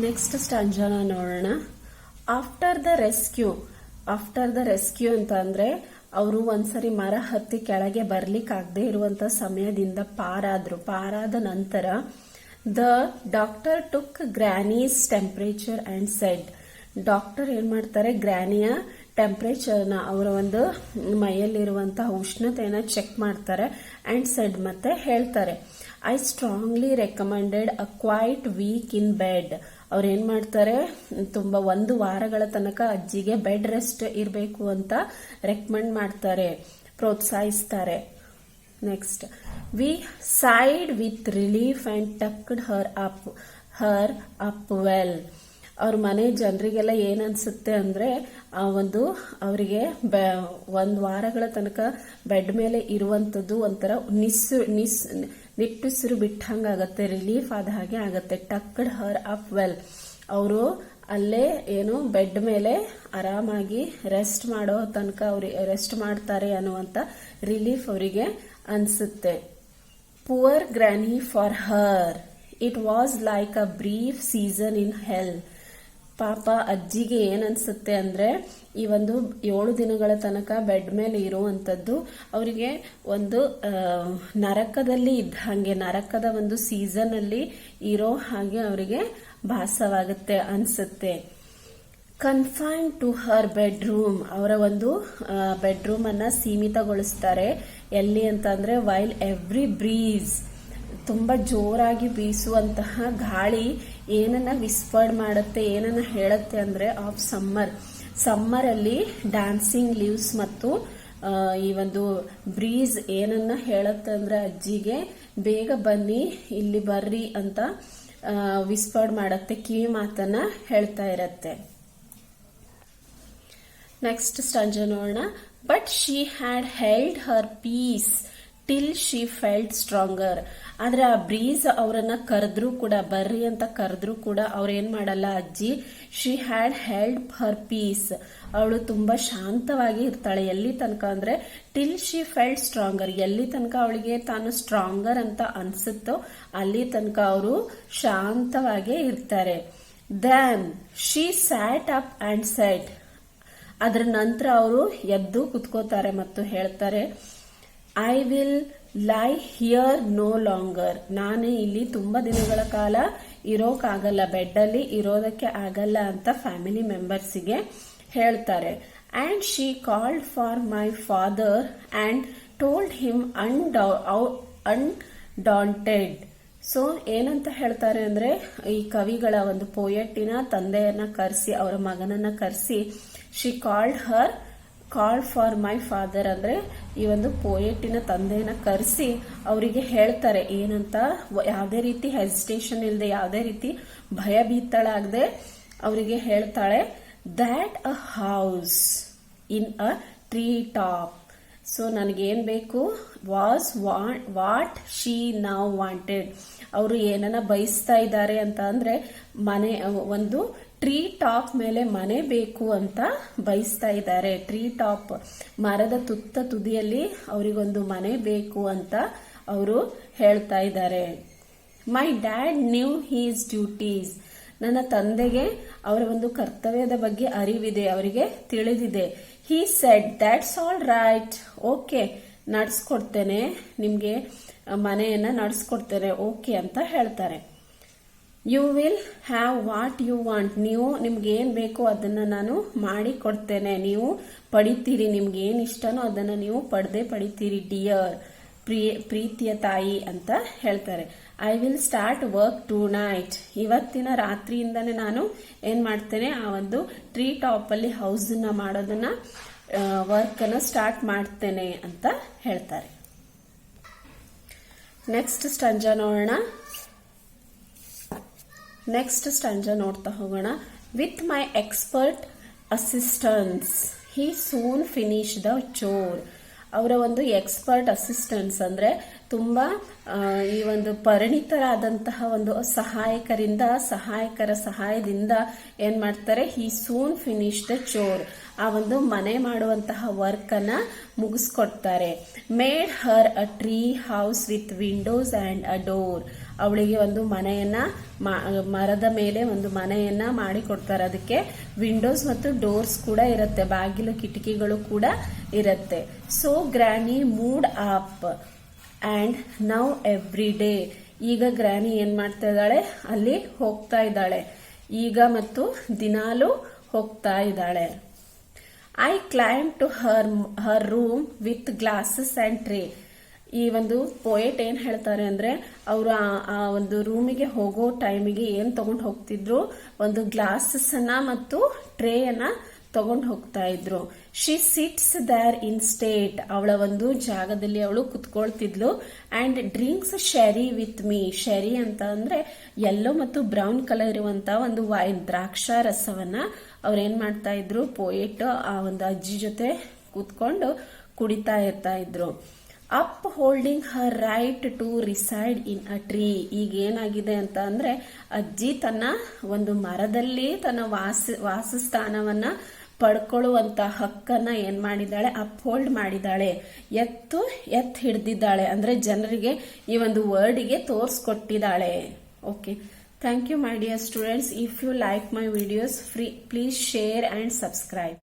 Next ಸ್ಟಾಂಜಾನ ನೋಡೋಣ. After the rescue ಅಂತ ಅಂದ್ರೆ ಅವರು ಒಂದ್ಸರಿ ಮರ ಹತ್ತಿ ಕೆಳಗೆ ಬರ್ಲಿಕ್ಕಾಗದೆ ಇರುವಂತ ಸಮಯದಿಂದ ಪಾರಾದ ನಂತರ the doctor took granny's temperature and said. Doctor ಏನ್ ಮಾಡ್ತಾರೆ, ಗ್ರಾನಿಯ ಟೆಂಪರೇಚರ್ನ, ಅವರ ಒಂದು ಮೈಯಲ್ಲಿರುವಂತಹ ಉಷ್ಣತೆಯನ್ನ ಚೆಕ್ ಮಾಡ್ತಾರೆ. ಅಂಡ್ ಸೆಡ್ ಮತ್ತೆ ಹೇಳ್ತಾರೆ, I strongly recommended a quiet week in bed. ಅವ್ರು ಏನ್ ಮಾಡ್ತಾರೆ, ತುಂಬಾ 1 ವಾರಗಳ ತನಕ ಅಜ್ಜಿಗೆ ಬೆಡ್ ರೆಸ್ಟ್ ಇರಬೇಕು ಅಂತ ರೆಕಮೆಂಡ್ ಮಾಡ್ತಾರೆ, ಪ್ರೋತ್ಸಾಹಿಸ್ತಾರೆ. Next, we sighed with relief and tucked her up well. ಅವ್ರ ಮನೆ ಜನರಿಗೆಲ್ಲ ಏನ್ ಅನ್ಸುತ್ತೆ ಅಂದ್ರೆ, ಅವರಿಗೆ 1 ವಾರಗಳ ತನಕ ಬೆಡ್ ಮೇಲೆ ಇರುವಂತದ್ದು ಒಂಥರ ನಿಟ್ಟುಸಿರು ಬಿಟ್ಟಂಗಾಗತ್ತೆ, ರಿಲೀಫ್ ಆದ ಹಾಗೆ ಆಗತ್ತೆ. ಟಕ್ಡ್ ಹರ್ ಅಪ್ ವೆಲ್, ಅವರು ಅಲ್ಲೇ ಬೆಡ್ ಮೇಲೆ ಆರಾಮಾಗಿ ರೆಸ್ಟ್ ಮಾಡೋ ತನಕ ಅವ್ರಿಗೆ ರೆಸ್ಟ್ ಮಾಡ್ತಾರೆ ಅನ್ನುವಂತ ರಿಲೀಫ್ ಅವರಿಗೆ ಅನ್ಸುತ್ತೆ. Poor granny for her it was like a brief season in hell. ಪಾಪ ಅಜ್ಜಿಗೆ ಏನ್ ಅನ್ಸುತ್ತೆ ಅಂದ್ರೆ, ಈ 7 ದಿನಗಳ ತನಕ ಬೆಡ್ ಮೇಲೆ ಇರುವಂತದ್ದು ಅವರಿಗೆ ಒಂದು ನರಕದಲ್ಲಿ ಇದ್ದ ಹಾಗೆ, ನರಕದ ಒಂದು ಸೀಸನ್ ಅಲ್ಲಿ ಇರೋ ಹಾಗೆ ಅವರಿಗೆ ಭಾಸವಾಗುತ್ತೆ ಅನ್ಸುತ್ತೆ. ಕನ್ಫೈನ್ ಟು ಹರ್ ಬೆಡ್ರೂಮ್, ಅವರ ಒಂದು ಬೆಡ್ರೂಮ್ ಅನ್ನ ಸೀಮಿತಗೊಳಿಸ್ತಾರೆ. ಎಲ್ಲಿ ಅಂತ ಅಂದ್ರೆ, ವೈಲ್ ಎವ್ರಿ ಬ್ರೀಸ್, ತುಂಬಾ ಜೋರಾಗಿ ಬೀಸುವಂತಹ ಗಾಳಿ ಏನನ್ನ ವಿಸ್ಪರ್ಡ್ ಮಾಡುತ್ತೆ, ಏನನ್ನ ಹೇಳುತ್ತೆ ಅಂದ್ರೆ ಆಫ್ ಸಮ್ಮರ್ ಅಲ್ಲಿ ಡ್ಯಾನ್ಸಿಂಗ್ ಲೀವ್ಸ್ ಮತ್ತು ಈ ಒಂದು ಬ್ರೀಸ್ ಏನನ್ನ ಹೇಳುತ್ತೆ ಅಂದ್ರೆ, ಅಜ್ಜಿಗೆ ಬೇಗ ಬನ್ನಿ, ಇಲ್ಲಿ ಬರ್ರಿ ಅಂತ ವಿಸ್ಪರ್ಡ್ ಮಾಡುತ್ತೆ, ಕಿವಿ ಮಾತನ್ನ ಹೇಳ್ತಾ ಇರತ್ತೆ. ನೆಕ್ಸ್ಟ್ ಸ್ಟಾಂಜಾ ನೋಡೋಣ. But she had held her peace till she felt stronger. ಆದ್ರೆ ಆ ಬ್ರೀಸ್ ಅವರನ್ನ ಕರೆದ್ರು ಕೂಡ, ಬರ್ರಿ ಅಂತ ಕರೆದ್ರು ಕೂಡ ಅವ್ರ ಏನ್ ಮಾಡಲ್ಲ ಅಜ್ಜಿ. She had held her peace, ಅವಳು ತುಂಬಾ ಶಾಂತವಾಗಿ ಇರ್ತಾಳೆ. ಎಲ್ಲಿ ತನಕ ಅಂದ್ರೆ, ಟಿಲ್ ಶಿ ಫೆಲ್ಟ್ ಸ್ಟ್ರಾಂಗರ್, ಎಲ್ಲಿ ತನಕ ಅವಳಿಗೆ ತಾನು ಸ್ಟ್ರಾಂಗರ್ ಅಂತ ಅನ್ಸುತ್ತೋ ಅಲ್ಲಿ ತನಕ ಅವರು ಶಾಂತವಾಗೇ ಇರ್ತಾರೆ. Then she sat up and said, ಅದರ ನಂತರ ಅವರು ಎದ್ದು ಕುತ್ಕೋತಾರೆ ಮತ್ತು ಹೇಳ್ತಾರೆ, I will lie here no longer. ನಾನೇ ಇಲ್ಲಿ ತುಂಬಾ ದಿನಗಳ ಕಾಲ ಇರೋಕ್ಕಾಗಲ್ಲ, ಬೆಡ್ ಅಲ್ಲಿ ಇರೋದಕ್ಕೆ ಆಗಲ್ಲ ಅಂತ ಫ್ಯಾಮಿಲಿ ಮೆಂಬರ್ಸ್ಗೆ ಹೇಳ್ತಾರೆ. And she called for my father and told him undaunted. So ಏನಂತ ಹೇಳ್ತಾರೆ ಅಂದ್ರೆ, ಈ ಕವಿಗಳ ಒಂದು ಪೋಯೆಟಿನ ತಂದೆಯನ್ನ ಕರೆಸಿ, ಅವರ ಮಗನನ್ನ ಕರೆಸಿ, she called for my father ಅಂದ್ರೆ ಈ ಒಂದು ಪೋಯೆಟಿನ ತಂದೆಯನ್ನ ಕರೆಸಿ ಅವರಿಗೆ ಹೇಳ್ತಾರೆ ಏನಂತ, ಯಾವುದೇ ರೀತಿ ಹೆಸಿಟೇಷನ್ ಇಲ್ಲದೆ, ಯಾವುದೇ ರೀತಿ ಭಯಭೀತಳಾಗದೆ ಅವರಿಗೆ ಹೇಳ್ತಾಳೆ, that a house in a tree top. So ನನಗೇನ್ ಬೇಕು, was what she now wanted. ಅವರು ಏನನ್ನ ಬಯಸ್ತಾ ಇದ್ದಾರೆ ಅಂತ ಅಂದ್ರೆ, ಮನೆ, ಒಂದು ಟ್ರೀ ಟಾಪ್ ಮೇಲೆ ಮನೆ ಬೇಕು ಅಂತ ಬಯಸ್ತಾ ಇದ್ದಾರೆ. ಟ್ರೀ ಟಾಪ್, ಮರದ ತುದಿಯಲ್ಲಿ ಅವರಿಗೊಂದು ಮನೆ ಬೇಕು ಅಂತ ಅವರು ಹೇಳ್ತಾ ಇದ್ದಾರೆ. My dad knew his duties, ನನ್ನ ತಂದೆಗೆ ಅವರ ಒಂದು ಕರ್ತವ್ಯದ ಬಗ್ಗೆ ಅರಿವಿದೆ, ಅವರಿಗೆ ತಿಳಿದಿದೆ. He said that's all right, okay ನಡೆಸ್ಕೊಡ್ತೇನೆ, ನಿಮ್ಗೆ ಮನೆಯನ್ನ ನಡೆಸ್ಕೊಡ್ತೇನೆ, ಓಕೆ ಅಂತ ಹೇಳ್ತಾರೆ. You will have what you want, ನಿಮ್ಗೆ ಏನ್ ಬೇಕೋ ಅದನ್ನ ನಾನು ಮಾಡಿ ಕೊಡ್ತೇನೆ, ನೀವು ಪಡಿತೀರಿ, ನಿಮ್ಗೆ ಏನ್ ಇಷ್ಟನೋ ಅದನ್ನ ನೀವು ಪಡಿತೀರಿ ಡಿಯರ್, ಪ್ರೀತಿಯ ತಾಯಿ ಅಂತ ಹೇಳ್ತಾರೆ. I will start work tonight, ಇವತ್ತಿನ ರಾತ್ರಿಯಿಂದಾನೇ ನಾನು ಏನ್ ಮಾಡ್ತೇನೆ, ಆ ಒಂದು ಟ್ರೀ ಟಾಪ್ ಅಲ್ಲಿ ಹೌಸ್ ಮಾಡೋದನ್ನ, ವರ್ಕ್ ಅನ್ನ ಸ್ಟಾರ್ಟ್ ಮಾಡ್ತೇನೆ ಅಂತ ಹೇಳ್ತಾರೆ. ನೆಕ್ಸ್ಟ್ ಸ್ಟಾಂಜಾ ನೋಡ್ತಾ ಹೋಗೋಣ. With my expert assistance he soon finish the chore. ಅವರ ಒಂದು ಎಕ್ಸ್ಪರ್ಟ್ ಅಸಿಸ್ಟೆನ್ಸ್ ಅಂದ್ರೆ ತುಂಬಾ ಈ ಒಂದು ಪರಿಣಿತರಾದಂತಹ ಒಂದು ಸಹಾಯಕರ ಸಹಾಯದಿಂದ ಏನ್ ಮಾಡ್ತಾರೆ, he soon finish the chore, ಆ ಒಂದು ಮನೆ ಮಾಡುವಂತಹ ವರ್ಕ್ ಅನ್ನ ಮುಗಿಸ್ಕೊಡ್ತಾರೆ. Made her a tree house with windows and a door, ಅವಳಿಗೆ ಒಂದು ಮನೆಯನ್ನ ಮರದ ಮೇಲೆ ಒಂದು ಮನೆಯನ್ನ ಮಾಡಿಕೊಡ್ತಾರೆ. ಅದಕ್ಕೆ ವಿಂಡೋಸ್ ಮತ್ತು ಡೋರ್ಸ್ ಕೂಡ ಇರುತ್ತೆ, ಬಾಗಿಲು ಕಿಟಕಿಗಳು ಕೂಡ ಇರುತ್ತೆ. So ಗ್ರಾನಿ mood up and now every day. ಈಗ ಗ್ರಾನಿ ಏನ್ ಮಾಡ್ತಾ ಇದ್ದಾಳೆ, ಅಲ್ಲಿ ಹೋಗ್ತಾ ಇದ್ದಾಳೆ, ಈಗ ಮತ್ತು ದಿನಾಲು ಹೋಗ್ತಾ ಇದ್ದಾಳೆ. I climb to her room with glasses and tray. ಈ ಒಂದು ಪೋಯೆಟ್ ಏನ್ ಹೇಳ್ತಾರೆ ಅಂದ್ರೆ, ಅವರು ಆ ಒಂದು ರೂಮಿಗೆ ಹೋಗೋ ಟೈಮಿಗೆ ಏನ್ ತಗೊಂಡು ಹೋಗ್ತಿದ್ರು, ಒಂದು ಗ್ಲಾಸಸ್ ಅನ್ನ ಮತ್ತು ಟ್ರೇ ಅನ್ನ ತಗೊಂಡು ಹೋಗ್ತಾ ಇದ್ರು. She sits there in state. ಅವಳ ಒಂದು ಜಾಗದಲ್ಲಿ ಅವಳು ಕುತ್ಕೊಳ್ತಿದ್ಲು. And drinks sherry with me. Sherry ಅಂತ ಅಂದ್ರೆ ಯೆಲ್ಲೋ ಮತ್ತು ಬ್ರೌನ್ ಕಲರ್ ಇರುವಂತ ಒಂದು ವೈನ್, ದ್ರಾಕ್ಷಾ ರಸವನ್ನ ಅವ್ರೇನ್ ಮಾಡ್ತಾ ಇದ್ರು, ಪೋಯೆಟ್ ಆ ಒಂದು ಅಜ್ಜಿ ಜೊತೆ ಕೂತ್ಕೊಂಡು ಕುಡಿತಾ ಇರ್ತಾ ಇದ್ರು. Up holding her right to reside in a tree. ಈಗ ಏನಾಗಿದೆ ಅಂತ ಅಂದ್ರೆ, ಅಜ್ಜಿ ತನ್ನ ಒಂದು ಮರದಲ್ಲಿ ತನ್ನ ವಾಸಸ್ಥಾನವನ್ನ ಪಡ್ಕೊಳ್ಳುವಂತ ಹಕ್ಕನ್ನ ಏನ್ ಮಾಡಿದ್ದಾಳೆ, ಅಪ್ ಹೋಲ್ಡ್ ಮಾಡಿದ್ದಾಳೆ, ಎತ್ತು ಹಿಡ್ದಿದ್ದಾಳೆ. ಅಂದ್ರೆ ಜನರಿಗೆ ಈ ಒಂದು ವರ್ಡ್ಗೆ ತೋರ್ಸ್ಕೊಟ್ಟಿದ್ದಾಳೆ. Okay, thank you my dear students. If you like my videos, please share and subscribe.